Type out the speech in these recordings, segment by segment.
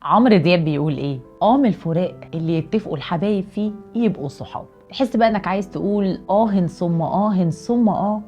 عمرو دياب بيقول ايه؟ من الفراق اللي يتفقوا الحبايب فيه يبقوا صحاب. تحس بقى انك عايز تقول ثم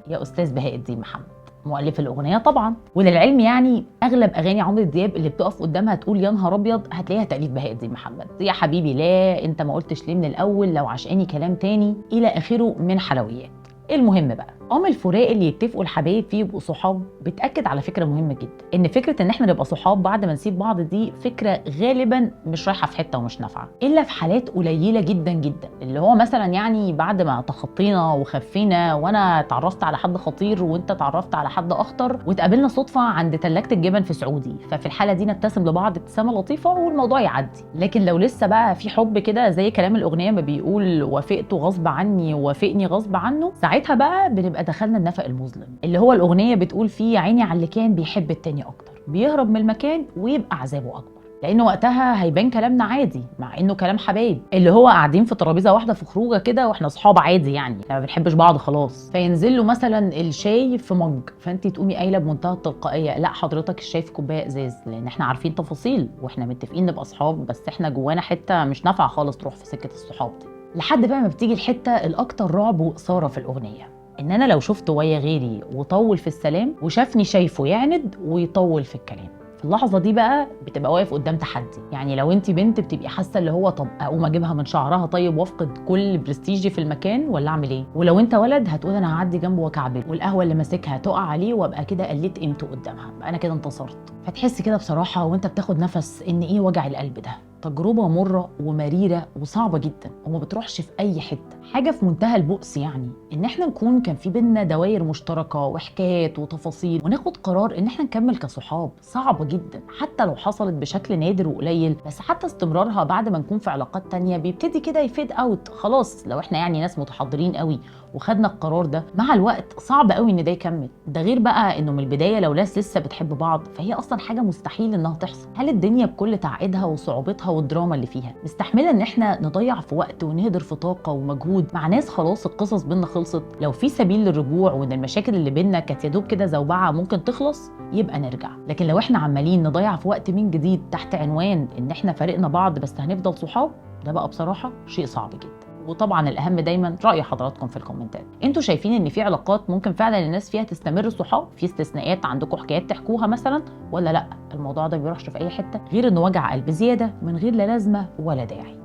يا استاذ بهاء الدين محمد، مؤلف الاغنيه طبعا. وللعلم يعني اغلب اغاني عمرو دياب اللي بتقف قدامها تقول يا نهار ابيض هتلاقيها تاليف بهاء الدين محمد. يا حبيبي لا، انت ما قلتش ليه من الاول، لو عشقاني كلام تاني، الى اخره من حلويات. المهم بقى، الفراق اللي يتفقوا الحبايب فيه يبقوا صحاب بتاكد على فكره مهمه جدا، ان فكره ان احنا نبقى صحاب بعد ما نسيب بعض دي فكره غالبا مش رايحه في حته ومش نافعه، الا في حالات قليله جدا جدا، اللي هو مثلا يعني بعد ما تخطينا وخفينا وانا اتعرفت على حد خطير وانت اتعرفت على حد اخطر واتقابلنا صدفه عند تلاجة الجبن في سعودي، ففي الحاله دي نبتسم لبعض ابتسامه لطيفه والموضوع يعدي. لكن لو لسه بقى في حب كده زي كلام الاغنيه ما بيقول وافقته غصب عني ووافقني غصب عنه، ساعتها بقى بنبقى دخلنا النفق المظلم، اللي هو الاغنيه بتقول فيه عيني على اللي كان بيحب التاني اكتر، بيهرب من المكان ويبقى عذابه اكبر، لان وقتها هيبان كلامنا عادي مع انه كلام حبايب، اللي هو قاعدين في ترابيزه واحده في خروجه كده واحنا اصحاب عادي، يعني ما بنحبش بعض خلاص، فينزل له مثلا الشاي في مج، فانت تقومي قايله بمنتهى التلقائيه لا حضرتك الشاي في كوبايه ازاز، لان احنا عارفين تفاصيل واحنا متفقين نبقى اصحاب، بس احنا جوانا حته مش نافعه خالص تروح في سكه الصحاب دي. لحد بقى ما بتيجي الحته الاكتر رعب واثاره في الاغنيه، ان انا لو شفته ويا غيري وطول في السلام وشافني شايفه يعند ويطول في الكلام، في اللحظه دي بقى بتبقى واقف قدام تحدي. يعني لو انت بنت بتبقي حاسه اللي هو طب اقوم اجيبها من شعرها طيب وافقد كل برستيجي في المكان ولا اعمل ايه؟ ولو انت ولد هتقول انا هعدي جنبه واكعبل والقهوه اللي ماسكها تقع عليه وابقى كده قلت قيمته قدامها، بقى انا كده انتصرت. فتحس كده بصراحه وانت بتاخد نفس ان ايه وجع القلب ده، تجربة مرة ومريرة وصعبة جدا وما بتروحش في أي حتة، حاجة في منتهى البؤس. يعني إن إحنا نكون كان في بينا دوائر مشتركة وحكايات وتفاصيل وناخد قرار إن إحنا نكمل كصحاب، صعبة جدا حتى لو حصلت بشكل نادر وقليل، بس حتى استمرارها بعد ما نكون في علاقات تانية بيبتدي كده يفيد أوت خلاص. لو إحنا يعني ناس متحضرين قوي وخدنا القرار ده مع الوقت صعب قوي إن ده يكمل. ده غير بقى إنه من البداية لو ناس لسه بتحب بعض فهي أصلا حاجة مستحيل إنها تحصل. هل الدنيا بكل تعقيدها وصعوبتها والدراما اللي فيها مستحمله ان احنا نضيع في وقت ونهدر في طاقه ومجهود مع ناس خلاص القصص بينا خلصت؟ لو في سبيل للرجوع وان المشاكل اللي بينا كانت يا دوب كده زوبعه ممكن تخلص يبقى نرجع، لكن لو احنا عمالين نضيع في وقت من جديد تحت عنوان ان احنا فارقنا بعض بس هنفضل صحاب، ده بقى بصراحه شيء صعب جدا. وطبعا الاهم دايما راي حضراتكم في الكومنتات، انتوا شايفين ان في علاقات ممكن فعلا الناس فيها تستمر صحاب؟ في استثناءات عندكم حكايات تحكوها مثلا ولا لا الموضوع ده بيروحش في اي حته غير انه وجع قلب زياده من غير لا لازمه ولا داعي؟